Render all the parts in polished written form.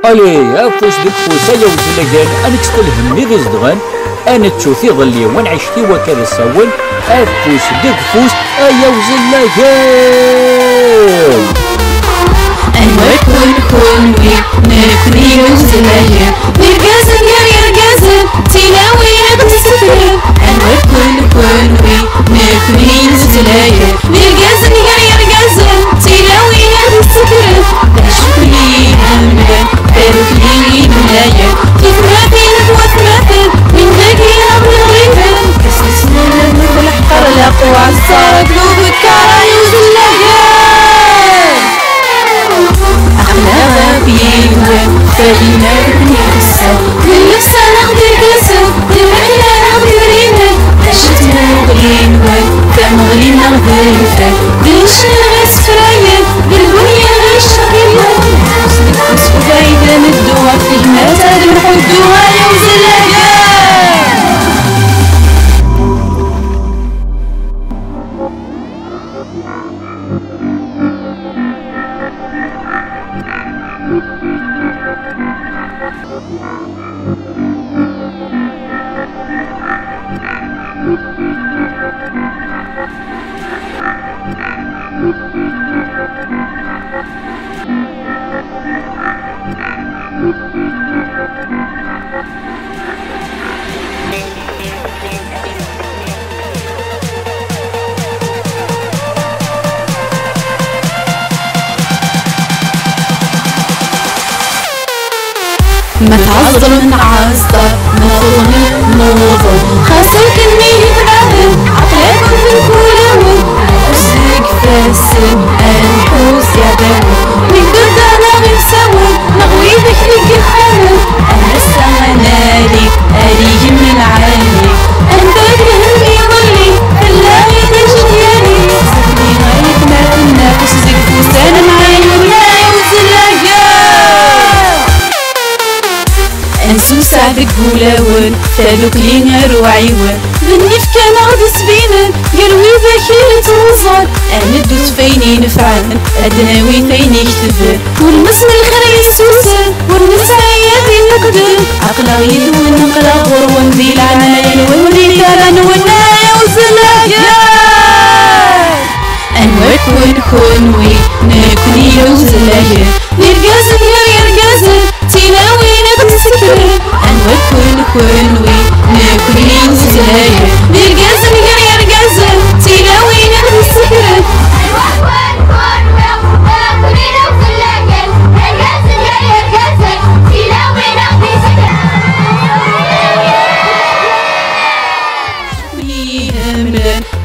الي افوس ديك فوسايا وزلاجان انا كستلهمني غير زدغان انا تشوفي ظلي وين عشتي وكذا السوين افوس ديك فوس ايا وزلاجان انوار كون وي نكني وزلاجان نرقازن يا يرقازن تلاوي نقتسفن انوار كون وي نكني وزلاجان نرقازن يا يرقازن تلاوي نقتسفن تشوفي همدان تروحي ملايا كيف ما فين توثمثل من ذاكي نبغي غيبن كسسنا نبغي الحقر الاقوى عالصار قلوبك كراي وزلاجان أخلاق يوم فإنا بني قصة للنفس نقدر كسب للمحلى نقدر رينا عشت مغلين وين فمغلين نقدر الفات دلش نغيس فرايا بالبنية غيش شقيا نفس فايدة ندوها فيه ما زاد نحدوها يا وزلاجان ما تعذر من عصدر ما تظلم نوضل خاصك اني يتعامل عقلكم في الكولون حسك فاسد الحوس يا داوي نقدر انا غير سوا نغوي بك لك الحمل انا السمنالي اريج من العالي انت تهمي ظلي خلاغي تجديالي سفلي غايب ما تنافس زك فوسان معايا وياي وزلاجان انسو سعدك بولاون تالوك لينا روعيون بالنف كان غد سبينا قالوا ذاكي توصل انا دوت فيني نفعل ادناوي فيني اكتفل والمسم الخير يسوسن والنسايا ذي نقدر عقلا يدون نقلا غروان ذي العنايا والوري كاران والنايا وزلاجان انوار كون وي نكني وزلاجان نرقازن يا يرقازن تلاوي نقتسكر انوار كون وي نكني وزلاجان نرقازن يا يرقازن تلاوي نقتسكر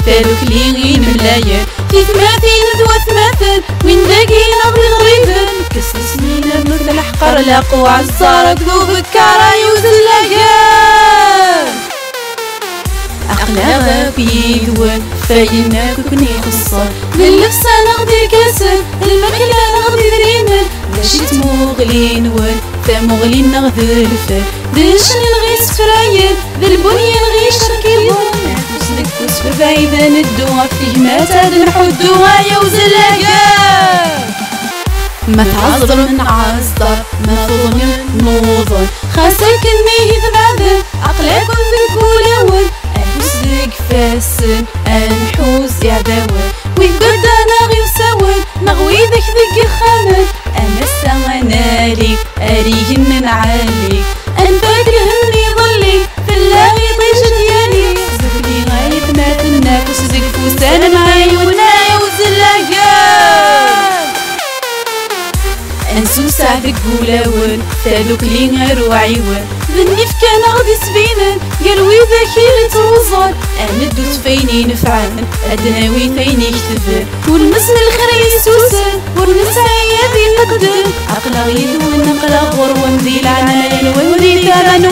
تالوك ليغين ملايا كيف ما فين توثمثل وين ذاكي نبغي غريبن كسر سنين بنود الحقر الاقوى عالصار قلوبك كراي وزلاجان اخلاقك يدون فاينا كوني خصة للنفس نغدي كسر المكلا نغدي ذريمن داشت مغلين ون فمغلين نغدي الفر داشن نغيس فرايل بالبنية نغيش ركيبون نفوس بعيدة ندوها فيه ما زاد نحدوها يا وزلاجان ما تعذر من عصدر ما تظلم نوضل خاصك اني يتبعدل عقلكم في الكولون انفسك فاسن الحوس يا داوي ويقد انا غير سوا نغوي ذك ذك الخمل انا السمنالي اريج من عالي انت تهمني ظلي فلاغي طيش ديالي زفلي غايب ما تنافس زك فوسان معايا ونايا وزلاجان انسو سعدك بولاون تالوك لينا روعيون بالنف كان غدي سبينا قالوا ذاكي توصل انا دوت فيني نفعل ادناوي فيني اكتفل والمسم الخير يسوسن والنسايا ذي نقدر عقلا يدون نقلا غروان ذي العنايا والوري كاران